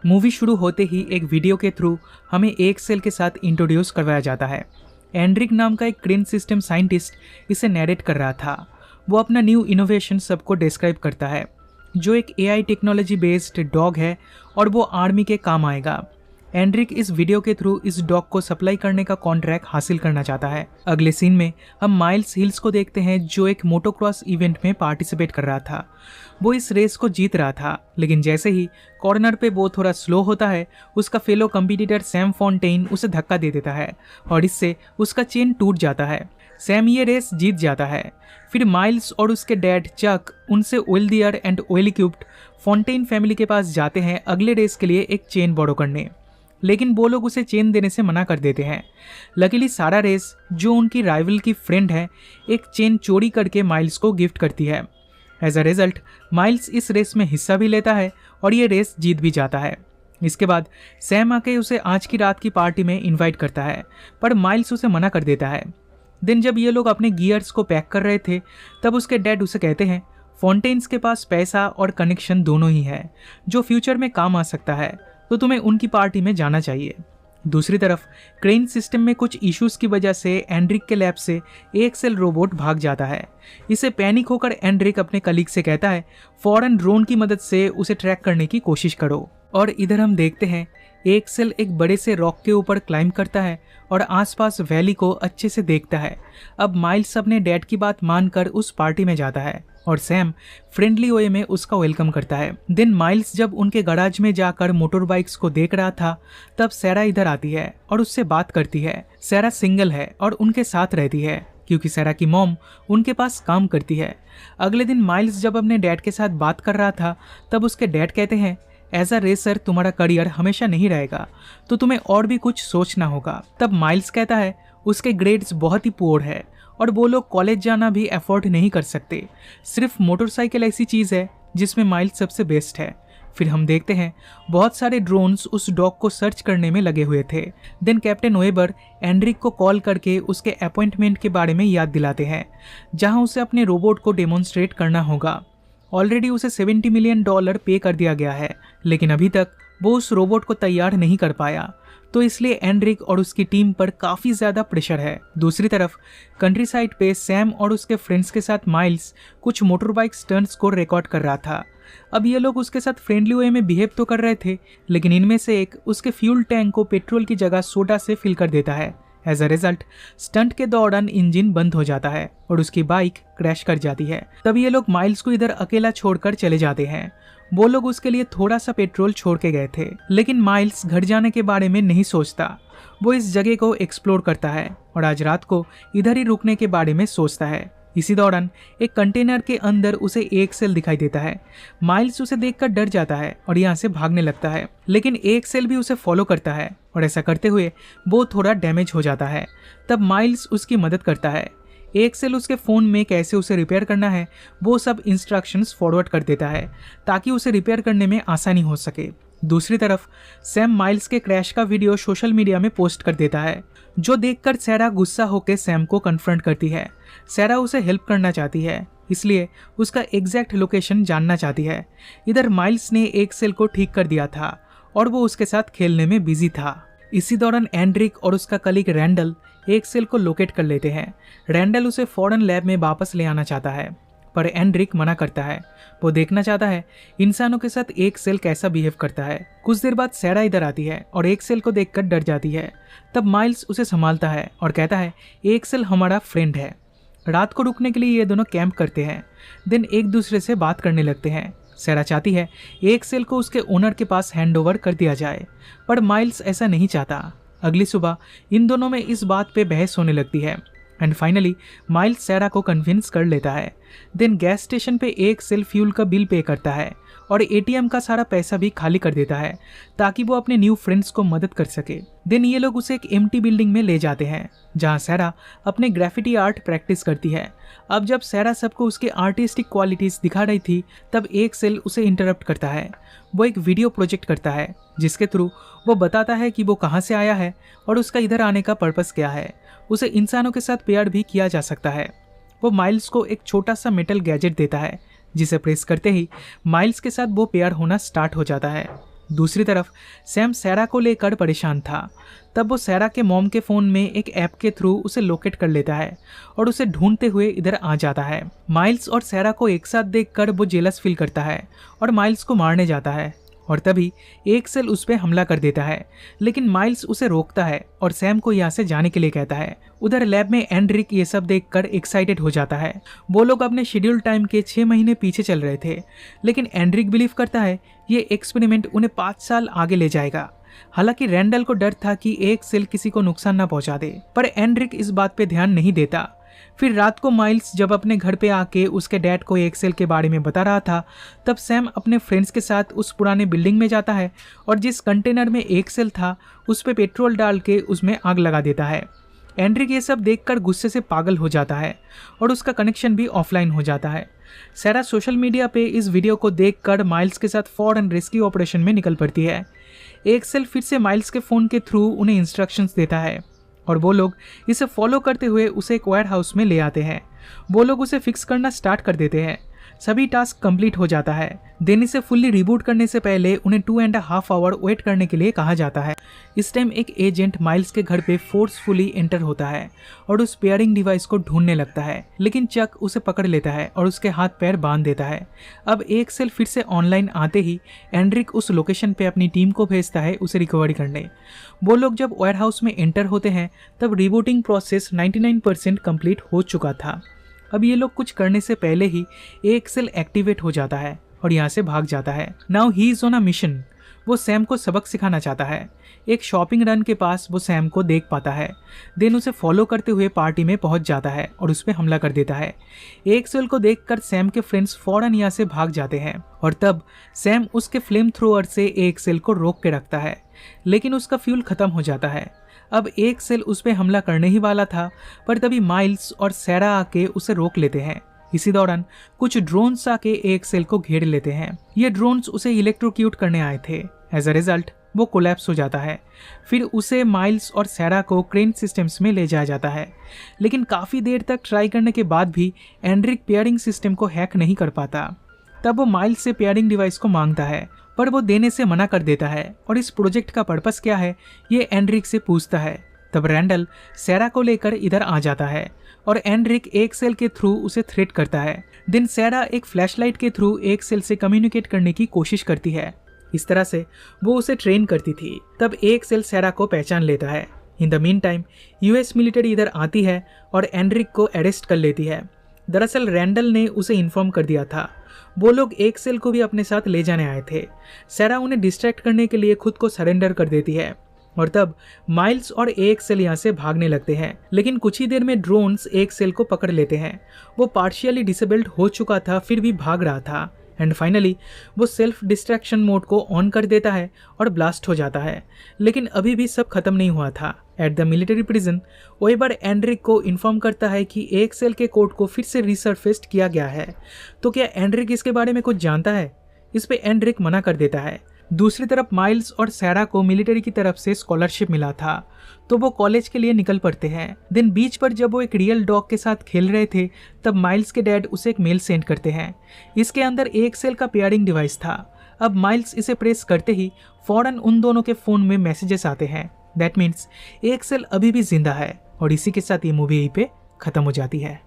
Movie शुरू होते ही एक वीडियो के थ्रू हमें एक सेल के साथ इंट्रोड्यूस करवाया जाता है। एंड्रिक नाम का एक क्रेन सिस्टम साइंटिस्ट इसे नैरेट कर रहा था। वो अपना न्यू इनोवेशन सबको डिस्क्राइब करता है, जो एक एआई टेक्नोलॉजी बेस्ड डॉग है और वो आर्मी के काम आएगा। एंड्रिक इस वीडियो के थ्रू इस डॉग को सप्लाई करने का कॉन्ट्रैक्ट हासिल करना चाहता है। अगले सीन में हम माइल्स हिल्स को देखते हैं, जो एक मोटोक्रॉस इवेंट में पार्टिसिपेट कर रहा था। वो इस रेस को जीत रहा था, लेकिन जैसे ही कॉर्नर पे वो थोड़ा स्लो होता है, उसका फेलो कंपटीटर सैम फॉन्टेन उसे धक्का दे देता है और इससे उसका चेन टूट जाता है। सैम ये रेस जीत जाता है। फिर माइल्स और उसके डैड चक उनसे wealthier and well equipped Fontaine family के पास जाते हैं अगले रेस के लिए एक चेन बोरो करने, लेकिन वो लोग उसे चेन देने से मना कर देते हैं। लकीली सारा रेस, जो उनकी राइवल की फ्रेंड है, एक चेन चोरी करके माइल्स को गिफ्ट करती है। एज अ रिजल्ट माइल्स इस रेस में हिस्सा भी लेता है और ये रेस जीत भी जाता है। इसके बाद सैम आके उसे आज की रात की पार्टी में इनवाइट करता है, पर माइल्स उसे मना कर देता है। दिन जब ये लोग अपने गियर्स को पैक कर रहे थे, तब उसके डैड उसे कहते हैं फॉन्टेन्स के पास पैसा और कनेक्शन दोनों ही है, जो फ्यूचर में काम आ सकता है, तो तुम्हें उनकी पार्टी में जाना चाहिए। दूसरी तरफ क्रेन सिस्टम में कुछ इश्यूज की वजह से एंड्रिक के लैब से एक सेल रोबोट भाग जाता है। इसे पैनिक होकर एंड्रिक अपने कलीग से कहता है फौरन ड्रोन की मदद से उसे ट्रैक करने की कोशिश करो। और इधर हम देखते हैं एक सेल एक बड़े से रॉक के ऊपर क्लाइंब करता है और आसपास वैली को अच्छे से देखता है। अब माइल्स अपने डैड की बात मानकर उस पार्टी में जाता है और सैम फ्रेंडली वे में उसका वेलकम करता है। देन माइल्स जब उनके गराज में जाकर मोटर बाइक्स को देख रहा था, तब सैरा इधर आती है और उससे बात करती है। सैरा सिंगल है और उनके साथ रहती है क्योंकि सैरा की मॉम उनके पास काम करती है। अगले दिन माइल्स जब अपने डैड के साथ बात कर रहा था, तब उसके डैड कहते हैं एज अ रेसर तुम्हारा करियर हमेशा नहीं रहेगा, तो तुम्हें और भी कुछ सोचना होगा। तब माइल्स कहता है उसके ग्रेड्स बहुत ही पुअर है और वो लोग कॉलेज जाना भी अफोर्ड नहीं कर सकते। सिर्फ मोटरसाइकिल ऐसी चीज़ है जिसमें माइल्स सबसे बेस्ट है। फिर हम देखते हैं बहुत सारे ड्रोन्स उस डॉग को सर्च करने में लगे हुए थे। देन कैप्टन वेबर एंड्रिक को कॉल करके उसके अपॉइंटमेंट के बारे में याद दिलाते हैं, जहां उसे अपने रोबोट को डेमोन्स्ट्रेट करना होगा। ऑलरेडी उसे $70 मिलियन पे कर दिया गया है, लेकिन अभी तक वो उस रोबोट को तैयार नहीं कर पाया, तो इसलिए एंड्रिक और उसकी टीम पर काफ़ी ज़्यादा प्रेशर है। दूसरी तरफ कंट्री साइड पे सैम और उसके फ्रेंड्स के साथ माइल्स कुछ मोटर बाइक स्टंट्स को रिकॉर्ड कर रहा था। अब ये लोग उसके साथ फ्रेंडली वे में बिहेव तो कर रहे थे, लेकिन इनमें से एक उसके फ्यूल टैंक को पेट्रोल की जगह सोडा से फिल कर देता है। एज अ रिजल्ट स्टंट के दौरान इंजन बंद हो जाता है और उसकी बाइक क्रैश कर जाती है। तब ये लोग माइल्स को इधर अकेला छोड़कर चले जाते हैं। वो लोग उसके लिए थोड़ा सा पेट्रोल छोड़ के गए थे, लेकिन माइल्स घर जाने के बारे में नहीं सोचता। वो इस जगह को एक्सप्लोर करता है और आज रात को इधर ही रुकने के बारे में सोचता है। इसी दौरान एक कंटेनर के अंदर उसे एक सेल दिखाई देता है। माइल्स उसे देखकर डर जाता है और यहाँ से भागने लगता है, लेकिन एक सेल भी उसे फॉलो करता है और ऐसा करते हुए वो थोड़ा डैमेज हो जाता है। तब माइल्स उसकी मदद करता है। एक सेल उसके फ़ोन में कैसे उसे रिपेयर करना है वो सब इंस्ट्रक्शंस फॉरवर्ड कर देता है, ताकि उसे रिपेयर करने में आसानी हो सके। दूसरी तरफ सैम माइल्स के क्रैश का वीडियो सोशल मीडिया में पोस्ट कर देता है, जो देखकर सैरा गुस्सा होकर सैम को कन्फ्रंट करती है। सैरा उसे हेल्प करना चाहती है, इसलिए उसका एग्जैक्ट लोकेशन जानना चाहती है। इधर माइल्स ने एक सेल को ठीक कर दिया था और वो उसके साथ खेलने में बिजी था। इसी दौरान एंड्रिक और उसका कलीग रैंडल एक सेल को लोकेट कर लेते हैं। रैंडल उसे फौरन लैब में वापस ले आना चाहता है, पर एंड्रिक मना करता है। वो देखना चाहता है इंसानों के साथ एक सेल कैसा बिहेव करता है। कुछ देर बाद सैरा इधर आती है और एक सेल को देखकर डर जाती है। तब माइल्स उसे संभालता है और कहता है एक सेल हमारा फ्रेंड है। रात को रुकने के लिए ये दोनों कैंप करते हैं। देन एक दूसरे से बात करने लगते हैं। सैरा चाहती है एक सेल को उसके ओनर के पास हैंडओवर कर दिया जाए, पर माइल्स ऐसा नहीं चाहता। अगली सुबह इन दोनों में इस बात पे बहस होने लगती है एंड फाइनली माइल्स सैरा को कन्विंस कर लेता है। देन गैस स्टेशन पे एक सेल फ्यूल का बिल पे करता है और एटीएम का सारा पैसा भी खाली कर देता है, ताकि वो अपने न्यू फ्रेंड्स को मदद कर सके। देन ये लोग उसे एक एम्प्टी बिल्डिंग में ले जाते हैं, जहाँ सैरा अपने ग्राफिटी आर्ट प्रैक्टिस करती है। अब जब सैरा सबको उसके आर्टिस्टिक क्वालिटीज दिखा रही थी, तब एक सेल उसे इंटरप्ट करता है। वो एक वीडियो प्रोजेक्ट करता है, जिसके थ्रू वो बताता है कि वो कहाँ से आया है और उसका इधर आने का पर्पस क्या है। उसे इंसानों के साथ पेयर भी किया जा सकता है। वो माइल्स को एक छोटा सा मेटल गैजेट देता है, जिसे प्रेस करते ही माइल्स के साथ वो पेयर होना स्टार्ट हो जाता है। दूसरी तरफ सैम सैरा को लेकर परेशान था। तब वो सैरा के मॉम के फ़ोन में एक ऐप के थ्रू उसे लोकेट कर लेता है और उसे ढूंढते हुए इधर आ जाता है। माइल्स और सैरा को एक साथ देखकर वो जेलस फील करता है और माइल्स को मारने जाता है और तभी एक सेल उस पर हमला कर देता है, लेकिन माइल्स उसे रोकता है और सैम को यहाँ से जाने के लिए कहता है। उधर लैब में एंड्रिक ये सब देखकर एक्साइटेड हो जाता है। वो लोग अपने शेड्यूल टाइम के 6 महीने पीछे चल रहे थे, लेकिन एंड्रिक बिलीव करता है ये एक्सपेरिमेंट उन्हें 5 साल आगे ले जाएगा। हालांकि रैंडल को डर था कि एक सेल किसी को नुकसान न पहुंचा दे, पर एंड्रिक इस बात पे ध्यान नहीं देता। फिर रात को माइल्स जब अपने घर पे आके उसके डैड को एक सेल के बारे में बता रहा था, तब सैम अपने फ्रेंड्स के साथ उस पुराने बिल्डिंग में जाता है और जिस कंटेनर में एक सेल था उस पे पेट्रोल डाल के उसमें आग लगा देता है। एंड्रिक ये सब देखकर गुस्से से पागल हो जाता है और उसका कनेक्शन भी ऑफलाइन हो जाता है। सैरा सोशल मीडिया पे इस वीडियो को देखकर माइल्स के साथ फौरन रेस्क्यू ऑपरेशन में निकल पड़ती है। एक सेल फिर से माइल्स के फ़ोन के थ्रू उन्हें इंस्ट्रक्शंस देता है और वो लोग इसे फॉलो करते हुए उसे एक वेयर हाउस में ले आते हैं। वो लोग उसे फिक्स करना स्टार्ट कर देते हैं। सभी टास्क कंप्लीट हो जाता है। देन इसे फुल्ली रिबूट करने से पहले उन्हें 2.5 आवर वेट करने के लिए कहा जाता है। इस टाइम एक एजेंट माइल्स के घर पे फोर्सफुली एंटर होता है और उस पेयरिंग डिवाइस को ढूंढने लगता है, लेकिन चक उसे पकड़ लेता है और उसके हाथ पैर बांध देता है। अब एक सेल फिर से ऑनलाइन आते ही एंड्रिक उस लोकेशन पे अपनी टीम को भेजता है उसे रिकवरी करने। वो लोग जब वेयर हाउस में एंटर होते हैं तब रिबूटिंग प्रोसेस 99% कंप्लीट हो चुका था। अब ये लोग कुछ करने से पहले ही एक सेल एक्टिवेट हो जाता है और यहाँ से भाग जाता है। Now he is on a mission. वो सैम को सबक सिखाना चाहता है। एक शॉपिंग रन के पास वो सैम को देख पाता है। देन उसे फॉलो करते हुए पार्टी में पहुंच जाता है और उस पर हमला कर देता है। एक सेल को देखकर सैम के फ्रेंड्स फौरन यहाँ से भाग जाते हैं और तब सैम उसके फ्लेम थ्रोअर से एक सेल को रोक के रखता है, लेकिन उसका फ्यूल खत्म हो जाता है। अब एक सेल उस पर हमला करने ही वाला था, पर तभी माइल्स और सैरा आके उसे रोक लेते हैं। इसी दौरान कुछ ड्रोन्स आके एक सेल को घेर लेते हैं। ये ड्रोन्स उसे इलेक्ट्रोक्यूट करने आए थे। एज अ रिजल्ट वो कोलैप्स हो जाता है। फिर उसे माइल्स और सैरा को क्रेन सिस्टम्स में ले जाया जाता है, लेकिन काफ़ी देर तक ट्राई करने के बाद भी एंड्रिक पेयरिंग सिस्टम को हैक नहीं कर पाता। तब वो माइल्स से पेयरिंग डिवाइस को मांगता है, पर वो देने से मना कर देता है और इस प्रोजेक्ट का पर्पस क्या है ये एंड्रिक से पूछता है। तब रैंडल सैरा को लेकर इधर आ जाता है और एंड्रिक एक सेल के थ्रू उसे थ्रेट करता है। देन सैरा एक फ्लैशलाइट के थ्रू एक सेल से कम्युनिकेट करने की कोशिश करती है। इस तरह से वो उसे ट्रेन करती थी। तब एक सेल सैरा को पहचान लेता है। In the mean time US military इधर आती है और एंड्रिक को अरेस्ट कर लेती है। दरअसल रैंडल ने उसे इन्फॉर्म कर दिया था। वो लोग एक सेल को भी अपने साथ ले जाने आए थे। सैरा उन्हें डिस्ट्रैक्ट करने के लिए खुद को सरेंडर कर देती है और तब माइल्स और एक सेल यहाँ से भागने लगते हैं, लेकिन कुछ ही देर में ड्रोन्स एक सेल को पकड़ लेते हैं। वो पार्शियली डिसेबल्ड हो चुका था, फिर भी भाग रहा था एंड फाइनली वो सेल्फ डिस्ट्रैक्शन मोड को ऑन कर देता है और ब्लास्ट हो जाता है। लेकिन अभी भी सब खत्म नहीं हुआ था। एट द मिलिट्री प्रिजन ओएबर एंड्रिक को इन्फॉर्म करता है कि एक सेल के कोड को फिर से रिसर्फेस्ड किया गया है। तो क्या एंड्रिक इसके बारे में कुछ जानता है? इस पे एंड्रिक मना कर देता है। दूसरी तरफ माइल्स और सैरा को मिलिट्री की तरफ से स्कॉलरशिप मिला था, तो वो कॉलेज के लिए निकल पड़ते हैं। देन बीच पर जब वो एक रियल डॉग के साथ खेल रहे थे तब माइल्स के डैड उसे एक मेल सेंड करते हैं। इसके अंदर एक सेल का पेयरिंग डिवाइस था। अब माइल्स इसे प्रेस करते ही फौरन उन दोनों के फोन में मैसेजेस आते हैं। दैट मीन्स एक सेल अभी भी जिंदा है और इसी के साथ ये मूवी यहीं पे खत्म हो जाती है।